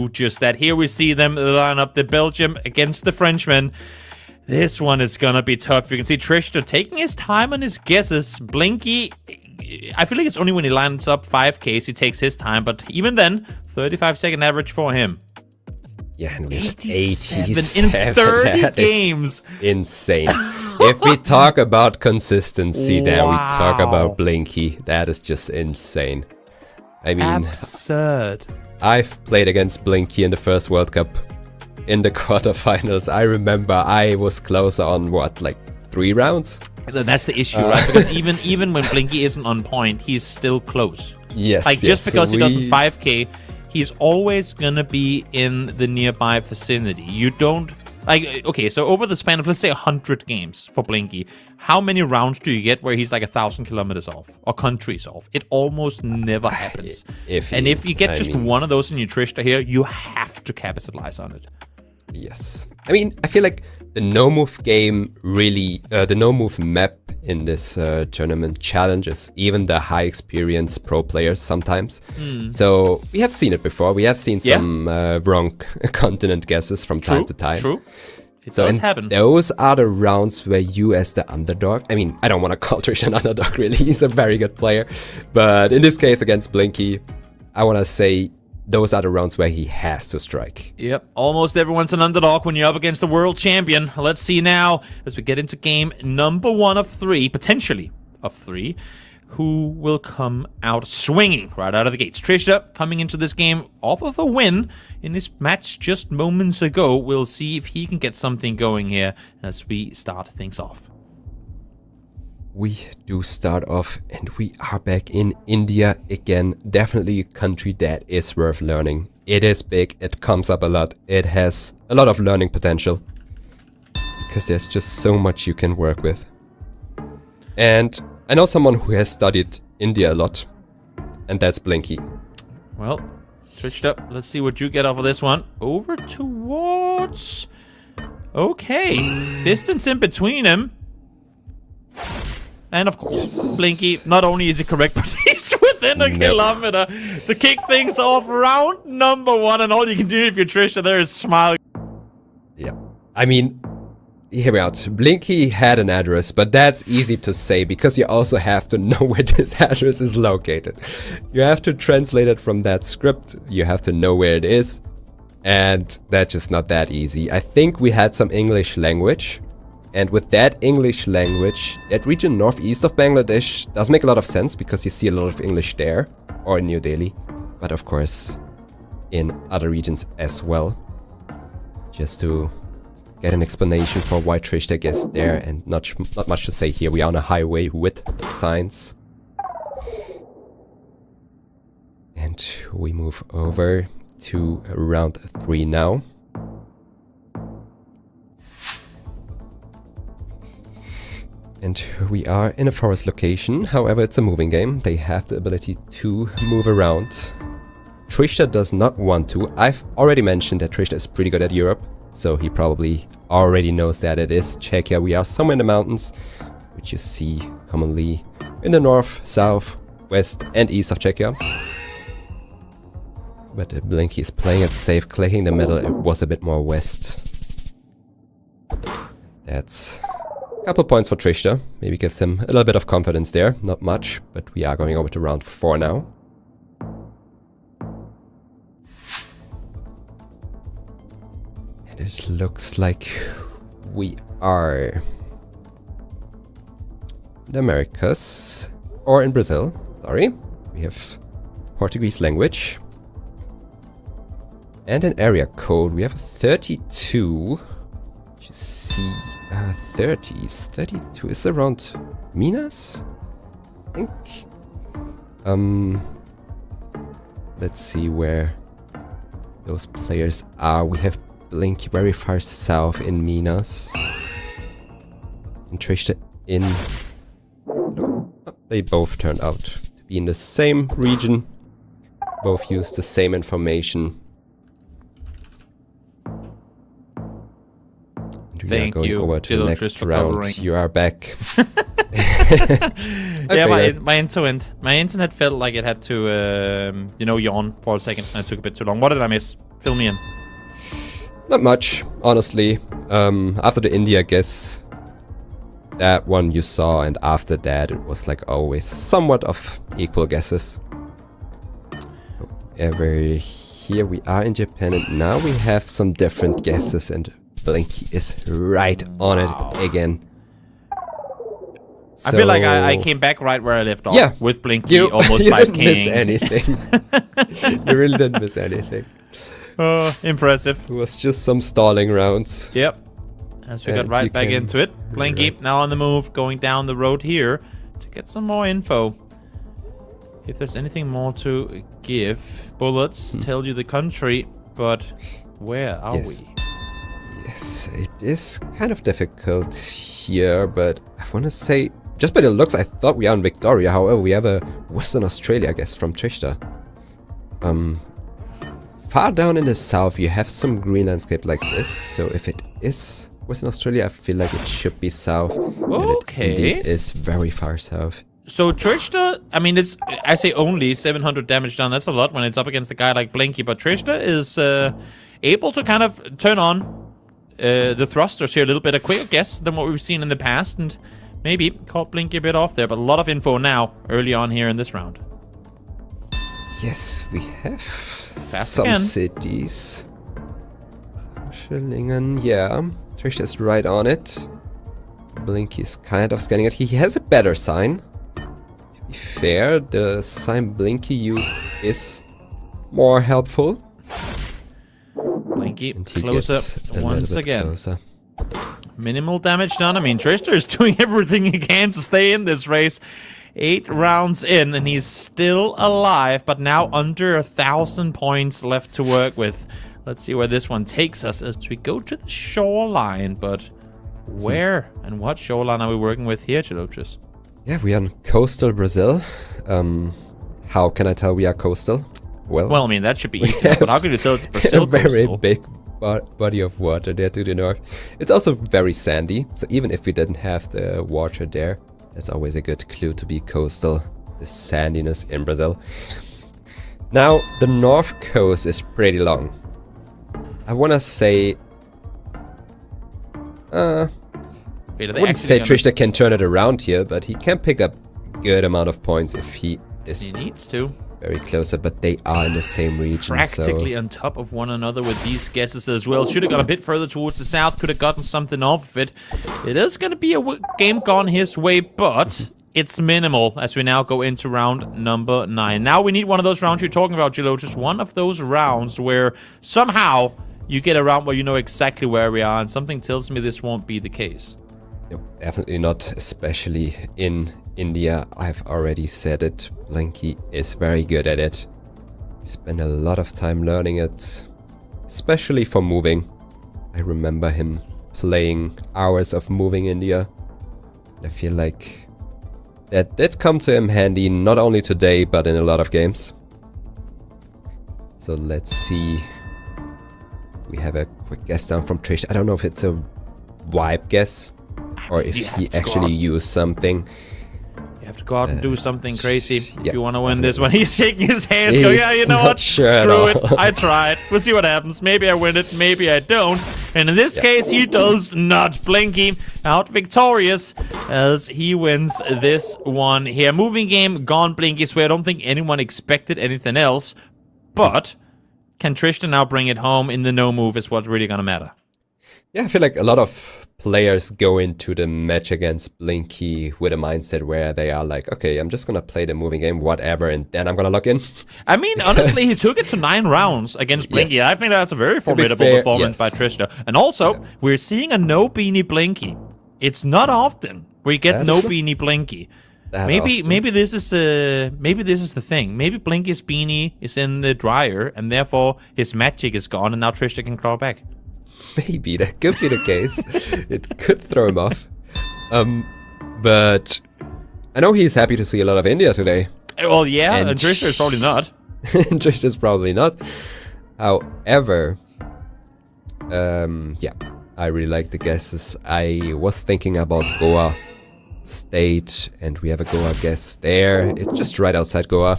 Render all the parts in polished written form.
do just that. Here we see them line up the Belgium against the Frenchman. This one is gonna be tough. You can see Trichter taking his time on his guesses. Blinky, I feel like it's only when he lines up 5Ks he takes his time, but even then, 35-second average for him. Yeah, and we have 87 87 in 30 That games. is insane. If we talk about consistency, then we talk about Blinky. That is just insane. I mean, absurd. I've played against Blinky in the first World Cup in the quarterfinals. I remember I was closer on what, like 3 rounds? That's the issue, right? Because even when Blinky isn't on point, he's still close. Yes. Like just because he doesn't 5K, he's always gonna be in the nearby vicinity. You don't like okay. So over the span of let's say 100 games for Blinky, how many rounds do you get where he's like 1,000 kilometers off or countries off? It almost never happens. If you get just one of those in your Trichter here, you have to capitalize on it. Yes. I mean, I feel like the no-move game really, the no-move map in this tournament challenges even the high-experienced pro players sometimes. So we have seen it before. We have seen some wrong continent guesses from time to time. True. It does happen. Those are the rounds where you as the underdog, I mean, I don't want to call Trichter an underdog really. He's a very good player. But in this case against Blinky, I want to say those are the rounds where he has to strike. Yep, almost everyone's an underdog when you're up against the world champion. Let's see now, as we get into game number 1 of 3, potentially of 3, who will come out swinging right out of the gates. Trichter coming into this game off of a win in this match just moments ago. We'll see if he can get something going here as we start things off. We do start off and we are back in India again. Definitely a country that is worth learning. It is big, it comes up a lot, it has a lot of learning potential because there's just so much you can work with. And I know someone who has studied India a lot, and that's Blinky. Well, Trichter, let's see what you get off of this one. Over towards... Okay, distance in between him. And of course, Blinky, not only is he correct, but he's within a kilometer to kick things off round number 1. And all you can do if you're Trichter there is smile. Yeah, I mean, hear me out. Blinky had an address, but that's easy to say because you also have to know where this address is located. You have to translate it from that script. You have to know where it is. And that's just not that easy. I think we had some English language. And with that English language, that region northeast of Bangladesh does make a lot of sense because you see a lot of English there, or in New Delhi, but of course in other regions as well. Just to get an explanation for why Trichter gets there, and not much to say here. We are on a highway with signs. And we move over to round 3 now. And we are in a forest location, however it's a moving game. They have the ability to move around. Trichter does not want to. I've already mentioned that Trichter is pretty good at Europe, so he probably already knows that it is Czechia. We are somewhere in the mountains, which you see commonly in the north, south, west and east of Czechia. But Blinky is playing it safe, clicking the middle. It was a bit more west. That's... couple points for Trichter. Maybe gives him a little bit of confidence there. Not much, but we are going over to round 4 now. And it looks like we are in the Americas, or in Brazil, sorry. We have Portuguese language. And an area code. We have 32. You see... 30s. 32 is around Minas, I think. Let's see where those players are. We have Blinky very far south in Minas. And Trichter in... No, they both turned out to be in the same region. Both use the same information. We are going over to the next round. You are back. Yeah, my internet felt like it had to, yawn for a second. And it took a bit too long. What did I miss? Fill me in. Not much, honestly. After the India guess, that one you saw, and after that it was like always somewhat of equal guesses. However, here we are in Japan, and now we have some different guesses, and Blinky is right on it again. I feel like I came back right where I left off. Yeah, with Blinky almost you 5 didn't miss anything. You really didn't miss anything. Impressive. It was just some stalling rounds. Yep. As we got right back into it. Blinky now on the move, going down the road here to get some more info. If there's anything more to give, bullets tell you the country, but where are we? Yes, it is kind of difficult here, but I want to say, just by the looks, I thought we are in Victoria. However, we have a Western Australia guess from Trichter. Far down in the south, you have some green landscape like this. So if it is Western Australia, I feel like it should be south. Okay. And it is very far south. So Trichter, I mean, I say only 700 damage done. That's a lot when it's up against a guy like Blinky. But Trichter is able to kind of turn on the thrusters here a little bit. A quicker guess than what we've seen in the past. And maybe caught Blinky a bit off there. But a lot of info now early on here in this round. Yes, we have Fast some again. cities. Schillingen, yeah. Trichter is right on it. Blinky is kind of scanning it. He has a better sign. To be fair, the sign Blinky used is more helpful. Blinky And he closer gets a once little bit again. closer. Minimal damage done. I mean, Trichter is doing everything he can to stay in this race. 8 rounds in, and he's still alive, but now under 1,000 points left to work with. Let's see where this one takes us as we go to the shoreline, but where and what shoreline are we working with here, GeoGuessr? Yeah, we are in coastal Brazil. How can I tell we are coastal? Well, I mean, that should be easy, but how can you tell it's Brazil a very coastal? big body of water there to the north. It's also very sandy, so even if we didn't have the water there, that's always a good clue to be coastal, the sandiness in Brazil. Now, the north coast is pretty long. I want to say... I wouldn't say Trichter can turn it around here, but he can pick up good amount of points if he is... He needs to. Very closer, but they are in the same region. Practically on top of one another with these guesses as well. Should have gone a bit further towards the south. Could have gotten something off of it. It is going to be a game gone his way, but it's minimal as we now go into round number 9. Now we need one of those rounds you're talking about, Gilo. Just one of those rounds where somehow you get a round where you know exactly where we are, and something tells me this won't be the case. Nope, definitely not, especially in India. I've already said it. Blinky is very good at it. He spent a lot of time learning it, especially for moving. I remember him playing hours of moving India. I feel like that did come to him handy, not only today, but in a lot of games. So let's see. We have a quick guess down from Trish. I don't know if it's a vibe guess or if he actually used something. You have to go out and do something crazy if you want to win definitely. this one. He's shaking his hands, He's going, yeah, you know not what? sure at Screw all. it. I tried. We'll see what happens. Maybe I win it, maybe I don't. And in this case, he does not. Blinky out victorious as he wins this one here. Moving game gone, Blinky. So I don't think anyone expected anything else. But can Trichter now bring it home in the no move is what's really going to matter. Yeah, I feel like a lot of players go into the match against Blinky with a mindset where they are like, okay, I'm just going to play the moving game, whatever, and then I'm going to lock in. I mean, honestly, he took it to 9 rounds against Blinky. Yes. I think that's a very formidable fair, performance by Trichter. And also, we're seeing a no beanie Blinky. It's not often we get no beanie Blinky. Maybe this is the thing. Maybe Blinky's beanie is in the dryer, and therefore his magic is gone, and now Trichter can claw back. Maybe that could be the case. It could throw him off. But I know he's happy to see a lot of India today. Well, yeah, and Trichter is probably not. Trister's probably not. However, yeah, I really like the guesses. I was thinking about Goa State, and we have a Goa guess there. It's just right outside Goa.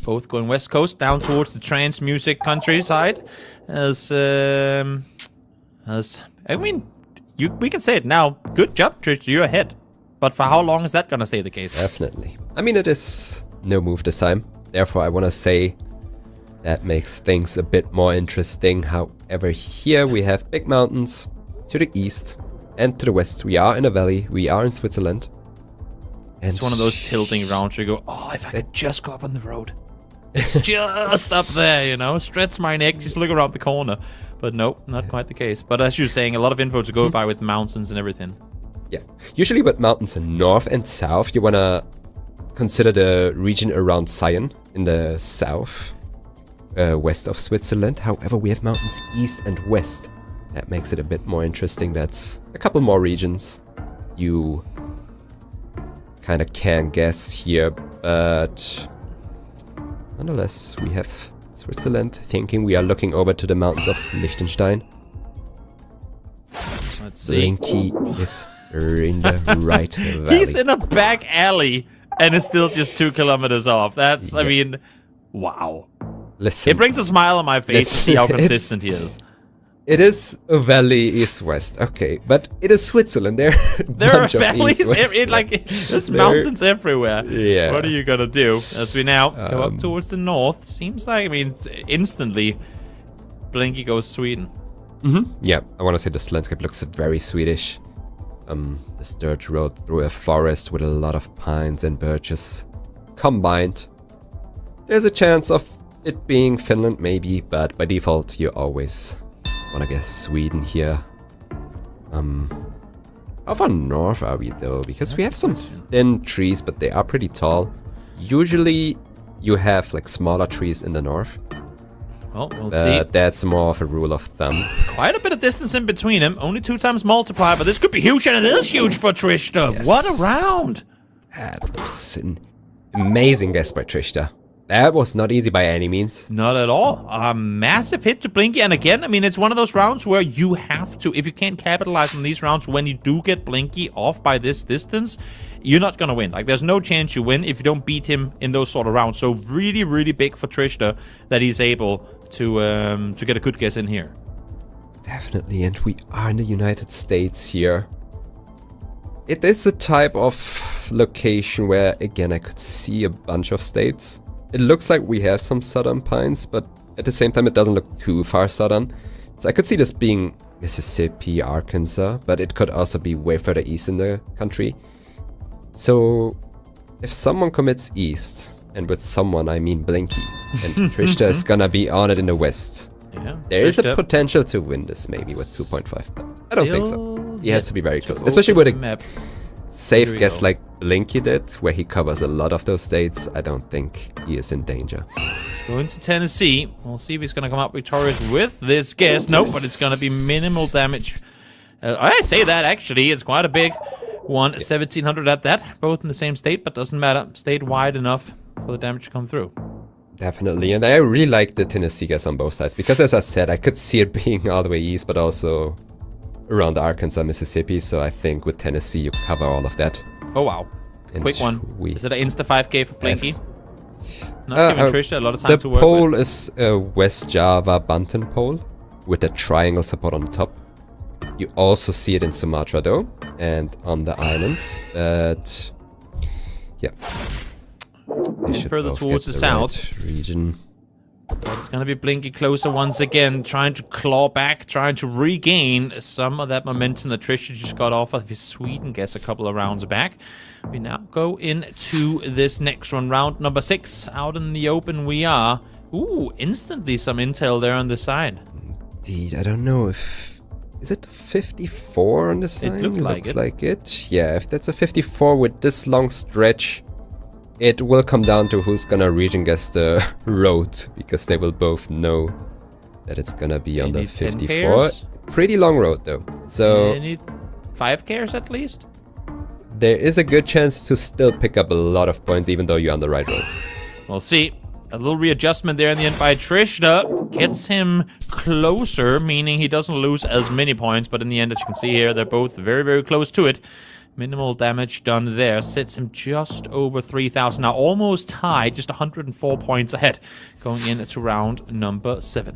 both going west coast down towards the trance music countryside. As I mean, we can say it now. Good job, Trish. You're ahead. But for how long is that gonna stay the case? Definitely. I mean, it is no move this time. Therefore, I want to say that makes things a bit more interesting. However, here we have big mountains to the east and to the west. We are in a valley. We are in Switzerland. And it's one of those tilting rounds where you go, oh, if I could just go up on the road. It's just up there, you know, stretch my neck, just look around the corner. But nope, not quite the case. But as you're saying, a lot of info to go by with mountains and everything. Yeah, usually with mountains in north and south, you want to consider the region around Sion in the south, west of Switzerland. However, we have mountains east and west. That makes it a bit more interesting. That's a couple more regions you kind of can guess here, but nonetheless, we have Switzerland thinking we are looking over to the mountains of Liechtenstein. Let's see. Blinky is in the right valley. He's in a back alley and is still just 2 kilometers off. That's, I mean, wow. Listen. It brings a smile on my face to see how consistent he is. It is a valley east-west, okay, but it is Switzerland. There are valleys, there's mountains everywhere. Yeah. What are you gonna do? As we now go up towards the north, seems like, I mean, instantly, Blinky goes Sweden. Yeah, I want to say this landscape looks very Swedish. This dirt road through a forest with a lot of pines and birches combined. There's a chance of it being Finland, maybe, but by default, you always want to guess Sweden here. How far north are we though? Because we have some thin trees, but they are pretty tall. Usually you have like smaller trees in the north. Well, we'll see. That's more of a rule of thumb. Quite a bit of distance in between them. Only 2 times multiply, but this could be huge, and it is huge for Trichter. Yes. What a round! That was an amazing guess by Trichter. That was not easy by any means. Not at all. A massive hit to Blinky. And again, I mean, it's one of those rounds where you have to, if you can't capitalize on these rounds, when you do get Blinky off by this distance, you're not going to win. Like, there's no chance you win if you don't beat him in those sort of rounds. So really, really big for Trichter that he's able to get a good guess in here. Definitely. And we are in the United States here. It is a type of location where, again, I could see a bunch of states. It looks like we have some southern pines, but at the same time, it doesn't look too far southern. So I could see this being Mississippi, Arkansas, but it could also be way further east in the country. So if someone commits east, and with someone I mean Blinky, and Trichter is gonna be on it in the west. Yeah, there is a potential to win this maybe with 2.5, but I don't think so. He has to be very close, especially with a map. Safe guess like Blinky did, where he covers a lot of those states. I don't think he is in danger. He's going to Tennessee. We'll see if he's going to come up victorious with this guess. Nope, but it's going to be minimal damage. I say that, actually. It's quite a big one. 1,700 at that. Both in the same state, but doesn't matter. Stayed wide enough for the damage to come through. Definitely, and I really like the Tennessee guess on both sides. Because as I said, I could see it being all the way east, but also around Arkansas, Mississippi, so I think with Tennessee you cover all of that. Oh wow. And quick one. Is it an Insta 5K for Blinky? Not giving Trichter a lot of time to work with. The pole is a West Java Banten pole with a triangle support on the top. You also see it in Sumatra though, and on the islands. But yeah. Further towards the south region. But it's going to be Blinky closer once again, trying to claw back, trying to regain some of that momentum that Trichter just got off of his Sweden guess a couple of rounds back. We now go into this next one, round number 6. Out in the open we are. Ooh, instantly some intel there on the side. Indeed, I don't know if... Is it 54 on the side? It looks like it. Yeah, if that's a 54 with this long stretch, it will come down to who's gonna region guess the road, because they will both know that it's gonna be on the 54. Pretty long road though, so you need 5 cares at least. There is a good chance to still pick up a lot of points even though you're on the right road. We'll see. A little readjustment there in the end by Trichter gets him closer, meaning he doesn't lose as many points, but in the end, as you can see here, they're both very, very close to it. Minimal damage done there. Sets him just over 3,000. Now almost tied, just 104 points ahead. Going into round number 7.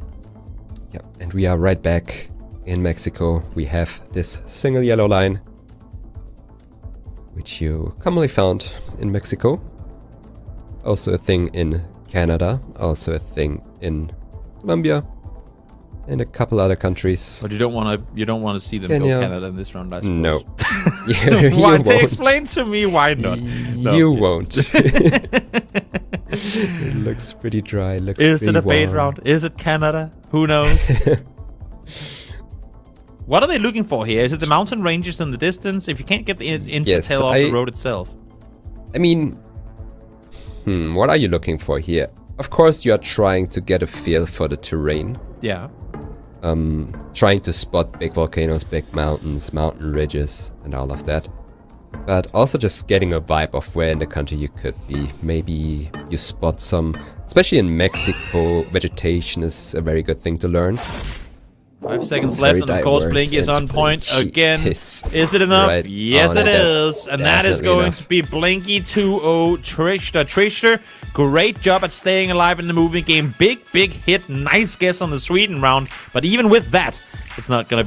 Yep, and we are right back in Mexico. We have this single yellow line, which you commonly found in Mexico. Also a thing in Canada, also a thing in Colombia, and a couple other countries. But you don't want to see them Kenya. go Canada in this round, I suppose. No. You Why? won't. Explain to me why not. You won't. It looks pretty dry. Looks Is it pretty a bait warm. round? Is it Canada? Who knows? What are they looking for here? Is it the mountain ranges in the distance? If you can't get the insta-tail off the road itself. I mean, what are you looking for here? Of course, you are trying to get a feel for the terrain. Yeah. Trying to spot big volcanoes, big mountains, mountain ridges, and all of that. But also just getting a vibe of where in the country you could be. Maybe you spot some, especially in Mexico, vegetation is a very good thing to learn. 5 seconds It's left, very and of course diverse Blinky is and on point pretty again. is Is it enough? right Yes, on it it. That's is. And that is definitely going enough. to be Blinky 2-0 Trichter. Trichter, great job at staying alive in the moving game. Big hit. Nice guess on the Sweden round. But even with that, it's not going to be